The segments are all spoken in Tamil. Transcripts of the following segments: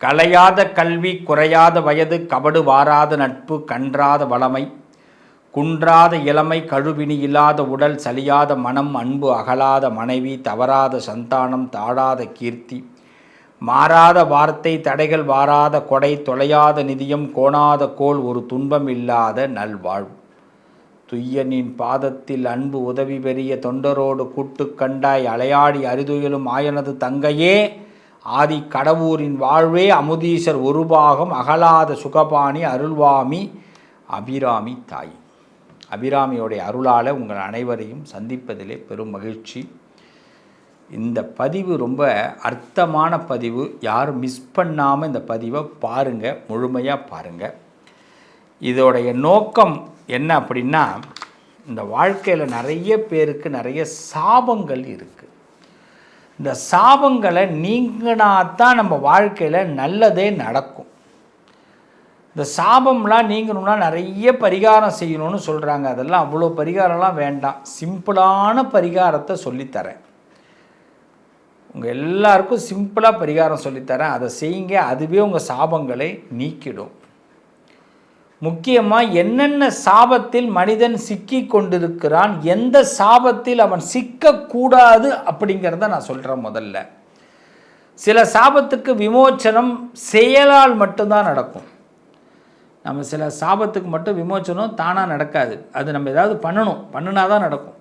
கலையாத கல்வி, குறையாத வயது, கபடு வாராத நட்பு, கன்றாத வளமை, குன்றாத இளமை, கழுவினி இல்லாத உடல், சலியாத மனம், அன்பு அகலாத மனைவி, தவறாத சந்தானம், தாழாத கீர்த்தி, மாறாத வார்த்தை, தடைகள் வாராத கொடை, தொலையாத நிதியம், கோணாத கோல், ஒரு துன்பம் இல்லாத நல்வாழ்வு. துய்யனின் பாதத்தில் அன்பு உதவி பெரிய தொண்டரோடு கூட்டு கண்டாய், அலையாடி அரிதுயிலும் ஆயனது தங்கையே, ஆதி கடவுரின் வாழ்வே, அமுதீசர் ஒரு பாகம், அகலாத சுகபாணி, அருள்வாமி அபிராமி தாய். அபிராமியோடைய அருளால் உங்கள் அனைவரையும் சந்திப்பதிலே பெரும் மகிழ்ச்சி. இந்த பதிவு ரொம்ப அர்த்தமான பதிவு. யாரும் மிஸ் பண்ணாமல் இந்த பதிவை பாருங்கள், முழுமையாக பாருங்கள். இதோடைய நோக்கம் என்ன அப்படின்னா, இந்த வாழ்க்கையில் நிறைய பேருக்கு நிறைய சாபங்கள் இருக்குது. இந்த சாபங்களை நீங்கினாத்தான் நம்ம வாழ்க்கையில் நல்லதே நடக்கும். இந்த சாபம்லாம் நீங்கணும்னா நிறைய பரிகாரம் செய்யணும்னு சொல்கிறாங்க. அதெல்லாம் அவ்வளோ பரிகாரம்லாம் வேண்டாம். சிம்பிளான பரிகாரத்தை சொல்லித்தரேன். உங்கள் எல்லாருக்கும் சிம்பிளாக பரிகாரம் சொல்லித்தரேன். அதை செய்யுங்க. அதுவே உங்கள் சாபங்களை நீக்கிடும். முக்கியமாக என்னென்ன சாபத்தில் மனிதன் சிக்கி கொண்டிருக்கிறான், எந்த சாபத்தில் அவன் சிக்கக்கூடாது அப்படிங்கிறத நான் சொல்கிறேன். முதல்ல சில சாபத்துக்கு விமோச்சனம் செயலால் மட்டும்தான் நடக்கும். நம்ம சில சாபத்துக்கு மட்டும் விமோச்சனம் தானாக நடக்காது. அது நம்ம ஏதாவது பண்ணினா தான் நடக்கும்.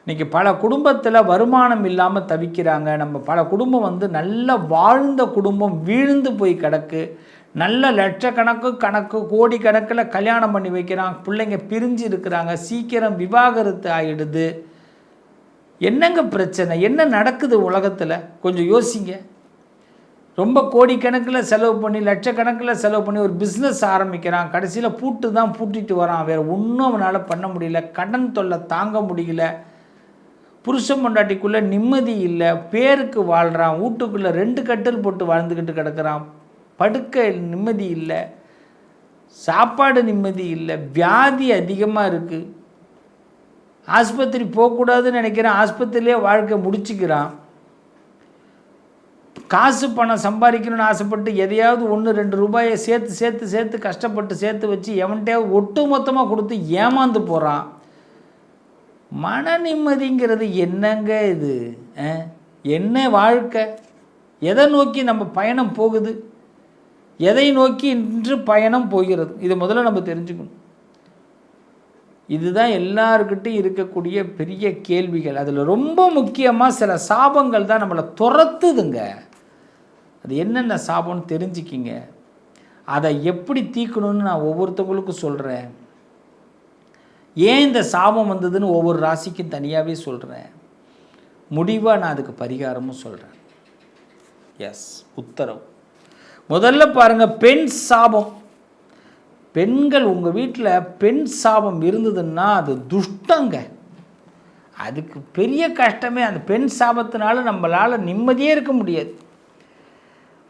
இன்றைக்கி பல குடும்பத்தில் வருமானம் இல்லாமல் தவிக்கிறாங்க. நம்ம பல குடும்பம் நல்ல வாழ்ந்த குடும்பம் வீழ்ந்து போய் கிடக்கு. நல்ல லட்சக்கணக்கு கோடி கணக்கில் கல்யாணம் பண்ணி வைக்கிறாங்க. பிள்ளைங்க பிரிஞ்சு இருக்கிறாங்க. சீக்கிரம் விவாகரத்து ஆகிடுது. என்னங்க பிரச்சனை? என்ன நடக்குது உலகத்தில்? கொஞ்சம் யோசிங்க. ரொம்ப கோடிக்கணக்கில் செலவு பண்ணி, லட்சக்கணக்கில் செலவு பண்ணி ஒரு பிஸ்னஸ் ஆரம்பிக்கிறான். கடைசியில் பூட்டிட்டு வரான். வேறு ஒன்றும் அவனால் பண்ண முடியல. கடன் தொல்லை தாங்க முடியல. புருஷன் பொண்டாட்டிக்குள்ளே நிம்மதி இல்லை. பேருக்கு வாழ்கிறான். வீட்டுக்குள்ளே 2 கட்டில் போட்டு வாழ்ந்துக்கிட்டு கிடக்கிறான். படுக்க நிம்மதி இல்லை, சாப்பாடு நிம்மதி இல்லை, வியாதி அதிகமாக இருக்குது. ஆஸ்பத்திரி போகக்கூடாதுன்னு நினைக்கிறேன், ஆஸ்பத்திரியிலே வாழ்க்கை முடிச்சுக்கிறான். காசு பணம் சம்பாதிக்கணும்னு ஆசைப்பட்டு எதையாவது 1-2 ரூபாயை சேர்த்து கஷ்டப்பட்டு சேர்த்து வச்சு எவன்கிட்டையாவது ஒட்டு மொத்தமாக கொடுத்து ஏமாந்து போகிறான். மன நிம்மதிங்கிறது என்னங்க இது? என்ன வாழ்க்கை? எதை நோக்கி நம்ம பயணம் போகுது? எதை நோக்கி இன்று பயணம் போகிறது? இதை முதல்ல நம்ம தெரிஞ்சுக்கணும். இதுதான் எல்லாருக்கிட்டையும் இருக்கக்கூடிய பெரிய கேள்விகள். அதில் ரொம்ப முக்கியமாக சில சாபங்கள் தான் நம்மளை துரத்துதுங்க. அது என்னென்ன சாபம்னு தெரிஞ்சுக்கிங்க. அதை எப்படி தீக்கணும்னு நான் ஒவ்வொருத்தவங்களுக்கும் சொல்கிறேன். ஏன் இந்த சாபம் வந்ததுன்னு ஒவ்வொரு ராசிக்கும் தனியாகவே சொல்கிறேன். முடிவாக நான் அதுக்கு பரிகாரமும் சொல்கிறேன். எஸ், உத்தரவு. முதல்ல பாருங்கள், பெண் சாபம். பெண்கள் உங்கள் வீட்டில் பெண் சாபம் இருந்ததுன்னா அது துஷ்டங்க. அதுக்கு பெரிய கஷ்டமே அந்த பெண் சாபத்தினால நம்மளால் நிம்மதியே இருக்க முடியாது.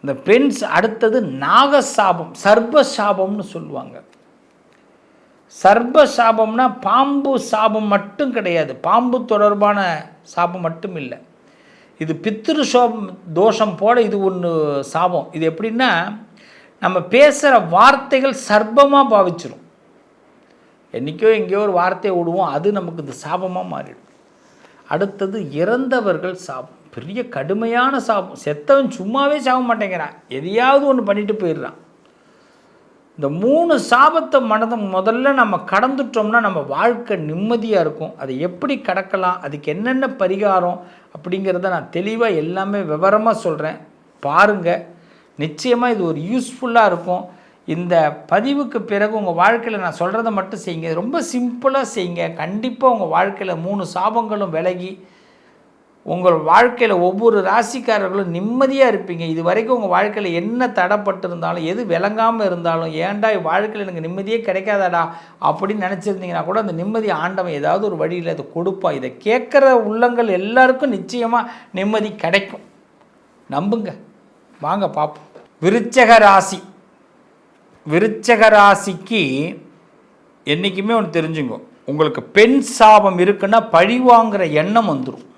இந்த பெண் அடுத்தது நாகசாபம், சர்ப சாபம்னு சொல்லுவாங்க. சர்ப சாபம்னா பாம்பு சாபம் மட்டும் கிடையாது. பாம்பு தொடர்பான சாபம் மட்டும் இல்லை. இது பித்ரு தோஷம் போல இது ஒன்று சாபம். இது எப்படின்னா, நம்ம பேசுகிற வார்த்தைகள் சர்ப்பமாக பாவிச்சிடும். என்றைக்கோ எங்கேயோ ஒரு வார்த்தையை விடுவோம், அது நமக்கு இந்த சாபமாக மாறிடும். அடுத்தது இறந்தவர்கள் சாபம். பெரிய கடுமையான சாபம். செத்தவன் சும்மாவே சாக மாட்டேங்கிறான், எதையாவது ஒன்று பண்ணிட்டு போயிடுறான். இந்த 3 சாபத்தை முதல்ல நம்ம கடந்துட்டோம்னா நம்ம வாழ்க்கை நிம்மதியாக இருக்கும். அதை எப்படி கடக்கலாம், அதுக்கு என்னென்ன பரிகாரம் அப்படிங்கிறத நான் தெளிவாக எல்லாமே விவரமாக சொல்கிறேன். பாருங்கள், நிச்சயமாக இது ஒரு யூஸ்ஃபுல்லாக இருக்கும். இந்த பதிவுக்கு பிறகு உங்கள் வாழ்க்கையில் நான் சொல்கிறத மட்டும் செய்யுங்க. ரொம்ப சிம்பிளாக செய்யுங்க. கண்டிப்பாக உங்கள் வாழ்க்கையில் 3 சாபங்களும் விலகி உங்கள் வாழ்க்கையில் ஒவ்வொரு ராசிக்காரர்களும் நிம்மதியாக இருப்பீங்க. இது வரைக்கும் உங்கள் வாழ்க்கையில் என்ன தடைப்பட்டிருந்தாலும், எது விளங்காமல் இருந்தாலும், ஏன்டா வாழ்க்கையில் எனக்கு நிம்மதியே கிடைக்காதாடா அப்படின்னு நினச்சிருந்தீங்கன்னா கூட அந்த நிம்மதி ஆண்டவன் ஏதாவது ஒரு வழியில் அதை கொடுப்பான். இதை கேட்குற உள்ளங்கள் எல்லாருக்கும் நிச்சயமாக நிம்மதி கிடைக்கும். நம்புங்க. வாங்க பார்ப்போம். விருச்சக ராசி. விருச்சக ராசிக்கு என்றைக்குமே ஒன்று தெரிஞ்சுங்க, உங்களுக்கு பெண் சாபம் இருக்குன்னா பழி வாங்குகிற எண்ணம் வந்துடும்.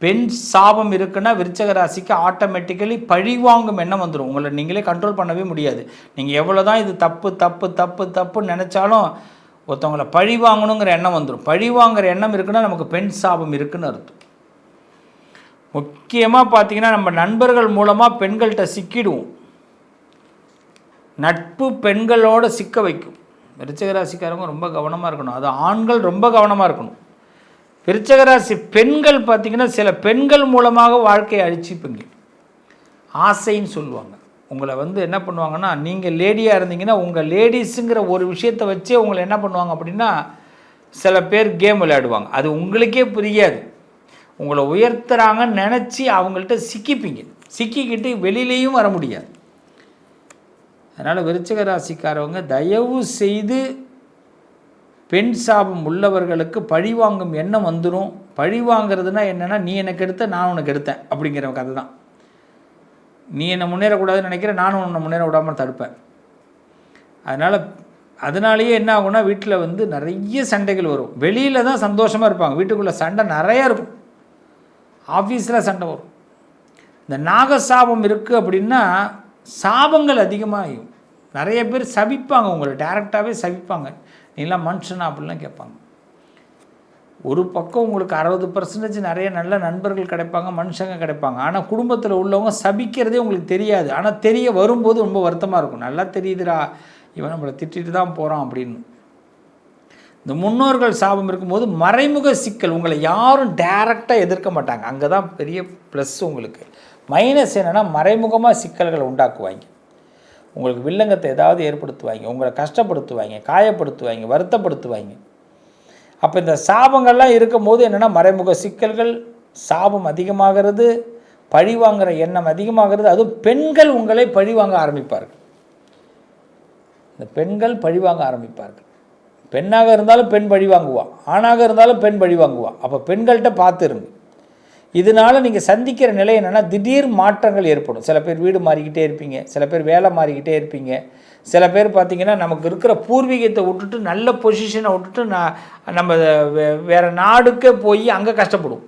பெண் சாபம் இருக்குன்னா விருச்சக ராசிக்கு ஆட்டோமேட்டிக்கலி பழிவாங்கும் எண்ணம் வந்துடும். உங்களை நீங்களே கண்ட்ரோல் பண்ணவே முடியாது. நீங்கள் எவ்வளோ தான் இது தப்பு தப்பு தப்பு தப்புன்னு நினச்சாலும் ஒருத்தவங்களை பழி வாங்கணுங்கிற எண்ணம் வந்துடும். பழி வாங்குற எண்ணம் இருக்குன்னா நமக்கு பெண் சாபம் இருக்குன்னு அர்த்தம். முக்கியமாக பார்த்தீங்கன்னா நம்ம நண்பர்கள் மூலமாக பெண்கள்கிட்ட சிக்கிடுவோம். நட்பு பெண்களோடு சிக்க வைக்கும். விருச்சிக ராசிக்காரங்க ரொம்ப கவனமாக இருக்கணும். அது ஆண்கள் ரொம்ப கவனமாக இருக்கணும். விருச்சிக ராசி பெண்கள் பார்த்திங்கன்னா சில பெண்கள் மூலமாக வாழ்க்கையை அழிச்சிப்பீங்க. ஆசைன்னு சொல்லுவாங்க. உங்களை என்ன பண்ணுவாங்கன்னா, நீங்கள் லேடியாக இருந்தீங்கன்னா உங்கள் லேடிஸுங்கிற ஒரு விஷயத்தை வச்சே உங்களை என்ன பண்ணுவாங்க அப்படின்னா, சில பேர் கேம் விளையாடுவாங்க. அது உங்களுக்கே புரியாது. உங்களை உயர்த்துறாங்கன்னு நினச்சி அவங்கள்ட்ட சிக்கிப்பீங்க. சிக்கிக்கிட்டு வெளியிலையும் வர முடியாது. அதனால் விருச்சிக ராசிக்காரவங்க தயவு செய்து பெண் சாபம் உள்ளவர்களுக்கு பழிவாங்கும் எண்ணம் வந்துடும். பழி வாங்கிறதுனா என்னென்னா, நீ எனக்கு எடுத்த நான் உனக்கு எடுத்தேன் அப்படிங்கிற கதை தான். நீ என்னை முன்னேறக்கூடாதுன்னு நினைக்கிறேன், நானும் உன்னை முன்னேற விடாமல் தடுப்பேன். அதனாலேயே என்ன ஆகும்னா, வீட்டில் நிறைய சண்டைகள் வரும். வெளியில் தான் சந்தோஷமாக இருப்பாங்க, வீட்டுக்குள்ளே சண்டை நிறையா இருக்கும். ஆஃபீஸில் சண்டை வரும். இந்த நாகசாபம் இருக்குது அப்படின்னா சாபங்கள் அதிகமாகும். நிறைய பேர் சபிப்பாங்க, உங்களை டைரெக்டாகவே சபிப்பாங்க. நீலாம் மனுஷனா அப்படிலாம் கேட்பாங்க. ஒரு பக்கம் உங்களுக்கு 60% நிறைய நல்ல நண்பர்கள் கிடைப்பாங்க, மனுஷங்க கிடைப்பாங்க. ஆனால் குடும்பத்தில் உள்ளவங்க சபிக்கிறதே உங்களுக்கு தெரியாது. ஆனால் தெரிய வரும்போது ரொம்ப வருத்தமாக இருக்கும். நல்லா தெரியுதுடா, இவன் நம்மளை திட்டிட்டு தான் போகிறான் அப்படின்னு. இந்த முன்னோர்கள் சாபம் இருக்கும்போது மறைமுக சிக்கல், உங்களை யாரும் டைரெக்டாக எதிர்க்க மாட்டாங்க. அங்கே தான் பெரிய ப்ளஸ். உங்களுக்கு மைனஸ் என்னென்னா, மறைமுகமாக சிக்கல்களை உண்டாக்குவாங்க. உங்களுக்கு வில்லங்கத்தை ஏதாவது ஏற்படுத்துவாங்க, உங்களை கஷ்டப்படுத்துவாங்க, காயப்படுத்துவாங்க, வருத்தப்படுத்துவாங்க. அப்போ இந்த சாபங்கள்லாம் இருக்கும்போது என்னென்னா, மறைமுக சிக்கல்கள், சாபம் அதிகமாகிறது, பழிவாங்கிற எண்ணம் அதிகமாகிறது. அதுவும் பெண்கள் உங்களை பழிவாங்க ஆரம்பிப்பார்கள். இந்த பெண்கள் பழிவாங்க ஆரம்பிப்பார்கள். பெண்ணாக இருந்தாலும் பெண் பழி வாங்குவா, ஆணாக இருந்தாலும் பெண் பழி வாங்குவா. அப்போ பெண்கள்கிட்ட பார்த்துருங்க. இதனால் நீங்கள் சந்திக்கிற நிலை என்னென்னா, திடீர் மாற்றங்கள் ஏற்படும். சில பேர் வீடு மாறிக்கிட்டே இருப்பீங்க, சில பேர் வேலை மாறிக்கிட்டே இருப்பீங்க. சில பேர் பார்த்திங்கன்னா, நமக்கு இருக்கிற பூர்வீகத்தை விட்டுட்டு நல்ல பொசிஷனை விட்டுட்டு நம்ம வேறு நாடுக்கே போய் அங்கே கஷ்டப்படுவோம்.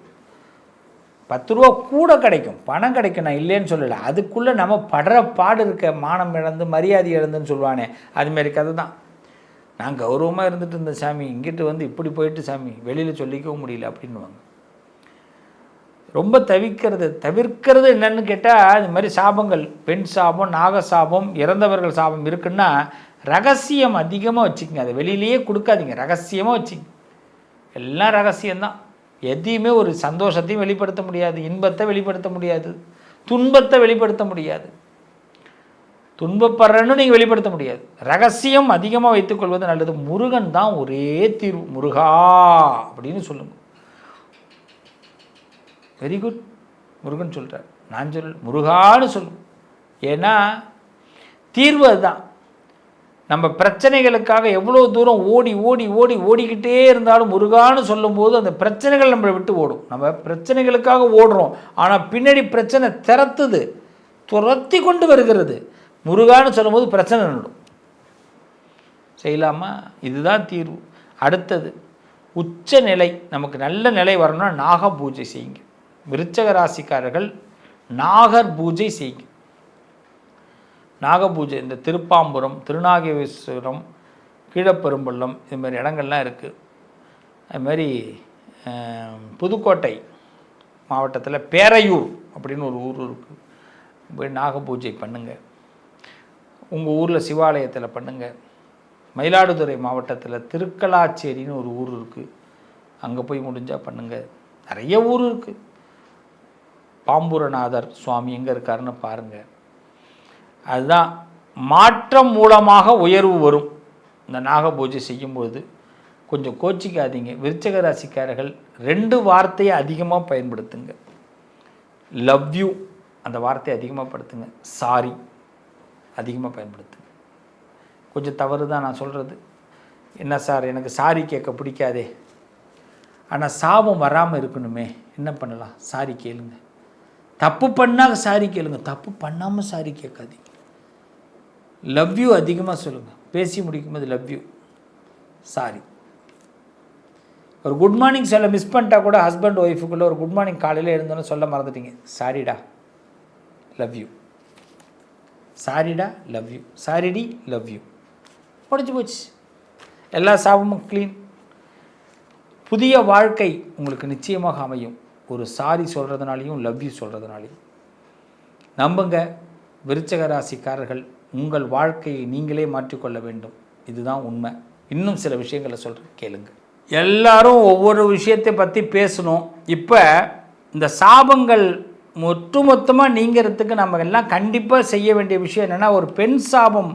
10 ரூபா கூட கிடைக்கும், பணம் கிடைக்கும், நான் இல்லைன்னு சொல்லலை. அதுக்குள்ளே நம்ம படுற பாடு இருக்க, மானம் இழந்து மரியாதை இழந்துன்னு சொல்லுவானே, அதுமாரி கதை தான். நான் கௌரவமாக இருந்துட்டு இருந்த சாமி, இங்கிட்டு இப்படி போயிட்டு சாமி, வெளியில் சொல்லிக்கவும் முடியல அப்படின்வாங்க. ரொம்ப தவிர்க்கிறது என்னன்னு கேட்டால், இது மாதிரி சாபங்கள், பெண் சாபம், நாக சாபம், இறந்தவர்கள் சாபம் இருக்குன்னா ரகசியம் அதிகமாக வச்சுக்கோங்க. அதை வெளியிலேயே கொடுக்காதீங்க, ரகசியமாக வச்சுங்க. எல்லாம் ரகசியம்தான். எதையுமே ஒரு சந்தோஷத்தையும் வெளிப்படுத்த முடியாது, இன்பத்தை வெளிப்படுத்த முடியாது, துன்பத்தை வெளிப்படுத்த முடியாது. துன்பப்படுறன்னு நீங்கள் வெளிப்படுத்த முடியாது. ரகசியம் அதிகமாக வைத்துக்கொள்வது நல்லது. முருகன் தான் ஒரே தீர்வு. முருகா அப்படின்னு சொல்லுங்க. வெரி குட், முருகன் சொல்கிறார், நான் முருகான்னு சொல்லுவோம். ஏன்னா தீர்வு அதுதான். நம்ம பிரச்சனைகளுக்காக எவ்வளோ தூரம் ஓடிக்கிட்டே இருந்தாலும் முருகான்னு சொல்லும்போது அந்த பிரச்சனைகள் நம்மளை விட்டு ஓடும். நம்ம பிரச்சனைகளுக்காக ஓடுறோம், ஆனால் பின்னாடி பிரச்சனை துரத்தி கொண்டு வருகிறது. முருகான்னு சொல்லும்போது பிரச்சனை நடும். செய்யலாமா? இதுதான் தீர்வு. அடுத்தது உச்ச நிலை, நமக்கு நல்ல நிலை வரணும்னா நாக பூஜை செய்யுங்க. விருச்சக ராசிக்காரர்கள் நாகர் பூஜை செய்யுங்க. நாகபூஜை இந்த திருப்பாம்புரம், திருநாகேஸ்வரம், கீழப்பெரும்பள்ளம், இதுமாதிரி இடங்கள்லாம் இருக்குது. அதுமாதிரி புதுக்கோட்டை மாவட்டத்தில் பேரையூர் அப்படின்னு ஒரு ஊர் இருக்குது. போய் நாகபூஜை பண்ணுங்கள். உங்கள் ஊரில் சிவாலயத்தில் பண்ணுங்கள். மயிலாடுதுறை மாவட்டத்தில் திருக்கலாச்சேரின்னு ஒரு ஊர் இருக்குது, அங்கே போய் முடிஞ்சால் பண்ணுங்கள். நிறைய ஊர் இருக்குது. பாம்புரநாதர் சுவாமி எங்கே இருக்காருன்னு பாருங்கள். அதுதான் மாற்றம் மூலமாக உயர்வு வரும். இந்த நாகபூஜை செய்யும்போது கொஞ்சம் கோச்சிக்காதீங்க. விருச்சிக ராசிக்காரர்கள் 2 வார்த்தையை அதிகமாக பயன்படுத்துங்க. லவ் யூ அந்த வார்த்தையை அதிகமாக படுத்துங்க. சாரி அதிகமாக பயன்படுத்துங்க. கொஞ்சம் தவறு தான் நான் சொல்கிறது. என்ன சார், எனக்கு சாரி கேட்க பிடிக்காதே, ஆனால் சாபம் வராமல் இருக்கணுமே, என்ன பண்ணலாம்? சாரி கேளுங்க. தப்பு பண்ணால் சாரி கேளுங்க, தப்பு பண்ணாமல் சாரி கேட்காதீங்க. லவ் யூ அதிகமாக சொல்லுங்கள். பேசி முடிக்கும்போது லவ் யூ, சாரி. ஒரு குட் மார்னிங் சொல்ல மிஸ் பண்ணிட்டா கூட ஹஸ்பண்ட் ஒய்ஃபுக்குள்ளே ஒரு குட் மார்னிங் காலையில் எழுந்தோன்னு சொல்ல மறந்துட்டீங்க, சாரிடா லவ் யூ, சாரிடா லவ் யூ, சாரிடி லவ் யூ, முடிஞ்சு போச்சு, எல்லா சாபமும் க்ளீன். புதிய வாழ்க்கை உங்களுக்கு நிச்சயமாக அமையும் ஒரு சாரி சொல்கிறதுனாலையும் லவ் யூ சொல்கிறதுனாலையும். நம்புங்க விருச்சிக ராசிக்காரர்கள், உங்கள் வாழ்க்கையை நீங்களே மாற்றிக்கொள்ள வேண்டும், இதுதான் உண்மை. இன்னும் சில விஷயங்களை சொல்கிறேன் கேளுங்க. எல்லாரும் ஒவ்வொரு விஷயத்தை பற்றி பேசணும். இப்போ இந்த சாபங்கள் ஒட்டுமொத்தமாக நீங்கிறதுக்கு நம்ம எல்லாம் கண்டிப்பாக செய்ய வேண்டிய விஷயம் என்னென்னா, ஒரு பெண் சாபம்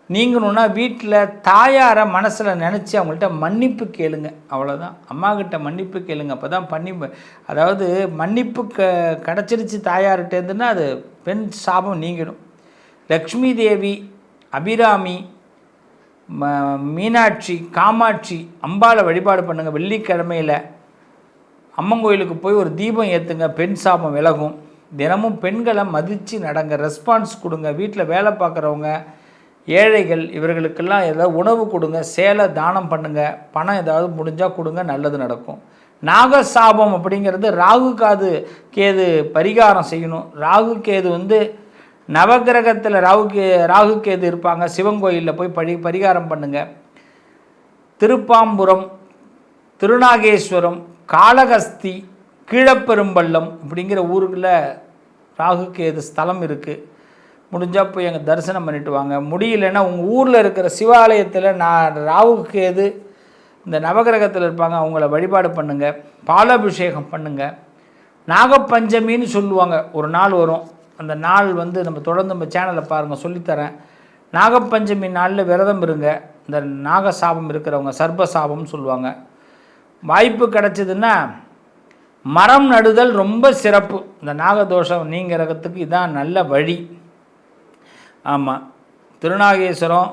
நீங்கணுன்னா வீட்டில் தாயாரை மனசில் நினச்சி அவங்கள்ட்ட மன்னிப்பு கேளுங்க, அவ்வளோதான். அம்மாக்கிட்ட மன்னிப்பு கேளுங்க, அப்போ தான் அதாவது மன்னிப்பு கிடச்சிருச்சு தாயார்கிட்டேருந்துன்னா அது பெண் சாபம் நீங்கிடும். லக்ஷ்மி தேவி, அபிராமி, மீனாட்சி, காமாட்சி, அம்பாளை வழிபாடு பண்ணுங்கள். வெள்ளிக்கிழமையில் அம்மன் கோயிலுக்கு போய் ஒரு தீபம் ஏற்றுங்க, பெண் சாபம் விலகும். தினமும் பெண்களை மதித்து நடங்க, ரெஸ்பான்ஸ் கொடுங்க. வீட்டில் வேலை பார்க்குறவங்க, ஏழைகள், இவர்களுக்கெல்லாம் ஏதாவது உணவு கொடுங்க, சேலை தானம் பண்ணுங்கள், பணம் ஏதாவது முடிஞ்சால் கொடுங்க, நல்லது நடக்கும். நாகசாபம் அப்படிங்கிறது ராகு கேது பரிகாரம் செய்யணும். ராகு கேது நவகிரகத்தில் ராகு கேது இருப்பாங்க. சிவன் கோயிலில் போய் பரிகாரம் பண்ணுங்கள். திருப்பாம்புரம், திருநாகேஸ்வரம், காளகஸ்தி, கீழப்பெரும்பள்ளம் அப்படிங்கிற ஊருக்குள்ள ராகு கேது ஸ்தலம் இருக்குது. முடிஞ்சால் போய் அங்கே தரிசனம் பண்ணிட்டு வாங்க. முடியலைன்னா உங்கள் ஊரில் இருக்கிற சிவாலயத்தில் ராகு கேது இந்த நவகிரகத்தில் இருப்பாங்க, அவங்கள வழிபாடு பண்ணுங்கள், பாலாபிஷேகம் பண்ணுங்கள். நாகப்பஞ்சமின்னு சொல்லுவாங்க, ஒரு நாள் வரும். அந்த நாள் நம்ம தொடர்ந்து நம்ம சேனலில் பாருங்கள், சொல்லித்தரேன். நாகப்பஞ்சமி நாளில் விரதம் இருங்க. இந்த நாகசாபம் இருக்கிறவங்க சர்ப்பசாபம்னு சொல்லுவாங்க. வாய்ப்பு கிடச்சிதுன்னா மரம் நடுதல் ரொம்ப சிறப்பு. இந்த நாகதோஷம் நீங்கிறதுக்கு இதான் நல்ல வழி. ஆமாம், திருநாகேஸ்வரம்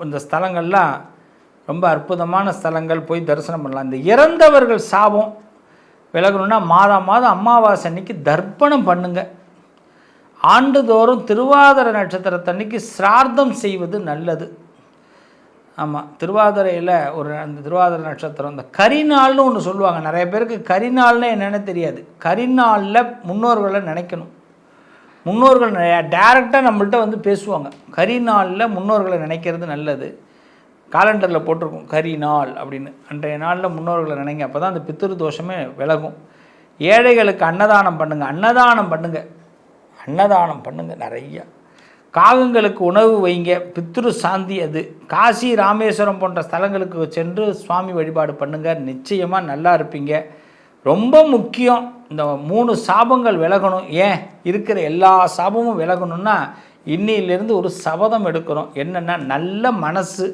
இந்த ஸ்தலங்கள்லாம் ரொம்ப அற்புதமான ஸ்தலங்கள், போய் தரிசனம் பண்ணலாம். இந்த இறந்தவர்கள் சாபம் விலகணுன்னா மாதம் அமாவாசை அன்னைக்கு தர்ப்பணம் பண்ணுங்க. ஆண்டுதோறும் திருவாதிரை நட்சத்திரத்தன்னைக்கு சிரார்த்தம் செய்வது நல்லது. ஆமாம், திருவாதிரையில் அந்த திருவாதிரை நட்சத்திரம் இந்த கரிநாள்னு ஒன்று சொல்லுவாங்க. நிறைய பேருக்கு கரிநாள்னு என்னென்னு தெரியாது. கரிநாளில் முன்னோர்களை நினைக்கணும். முன்னோர்கள் டைரெக்டாக நம்மள்கிட்ட பேசுவாங்க. கரிநாளில் முன்னோர்களை நினைக்கிறது நல்லது. காலண்டரில் போட்டிருக்கும் கரிநாள் அப்படின்னு. அன்றைய நாளில் முன்னோர்களை நினைங்க, அப்போ தான் அந்த பித்திரு தோஷமே விலகும். ஏழைகளுக்கு அன்னதானம் பண்ணுங்கள், அன்னதானம் பண்ணுங்கள் நிறையா. காகங்களுக்கு உணவு வைங்க, பித்ரு சாந்தி அது. காசி, ராமேஸ்வரம் போன்ற ஸ்தலங்களுக்கு சென்று சுவாமி வழிபாடு பண்ணுங்கள், நிச்சயமாக நல்லா இருப்பீங்க. ரொம்ப முக்கியம், இந்த 3 சாபங்கள் விலகணும். ஏன் இருக்கிற எல்லா சாபமும் விலகணும்னா இன்னிலிருந்து ஒரு சபதம் எடுக்கிறோம். என்னென்னா, நல்ல மனசு,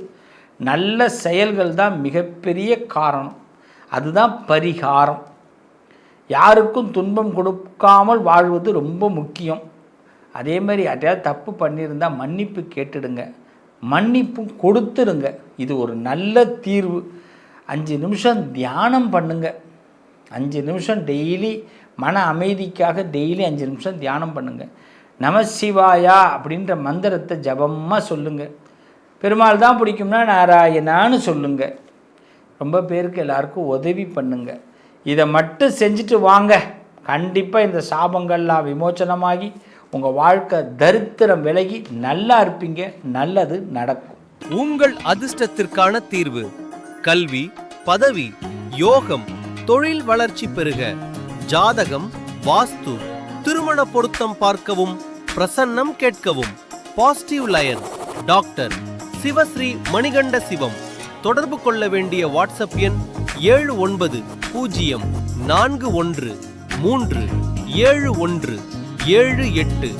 நல்ல செயல்கள் தான் மிகப்பெரிய காரணம். அதுதான் பரிகாரம். யாருக்கும் துன்பம் கொடுக்காமல் வாழ்வது ரொம்ப முக்கியம். அதே மாதிரி யார்ட்டையாவது தப்பு பண்ணியிருந்தால் மன்னிப்பு கேட்டுடுங்க, மன்னிப்பும் கொடுத்துருங்க. இது ஒரு நல்ல தீர்வு. 5 நிமிஷம் தியானம் பண்ணுங்க. 5 நிமிஷம் டெய்லி மன அமைதிக்காக டெய்லி 5 நிமிஷம் தியானம் பண்ணுங்கள். நமசிவாயா அப்படின்ற மந்திரத்தை ஜபமாக சொல்லுங்கள். பெருமாள் தான் பிடிக்கும்னா நாராயணான்னு சொல்லுங்கள். ரொம்ப பேருக்கு எல்லாருக்கும் உதவி பண்ணுங்க. இதை மட்டும் செஞ்சுட்டு வாங்க, கண்டிப்பாக இந்த சாபங்கள்லாம் விமோச்சனமாகி உங்கள் வாழ்க்கை தரித்திரம் விலகி நல்லா இருப்பீங்க. நல்லது நடக்கும். உங்கள் அதிர்ஷ்டத்திற்கான தீர்வு: கல்வி, பதவி, யோகம், தொழில் வளர்ச்சி பெருக. ஜாதகம், வாஸ்து, திருமண பொருத்தம் பார்க்கவும், பிரசன்னம் கேட்கவும். Positive lion doctor Sivasri Manikanda Sivam. தொடர்பு கொள்ள வேண்டிய வாட்ஸ்அப் எண் 7904137178.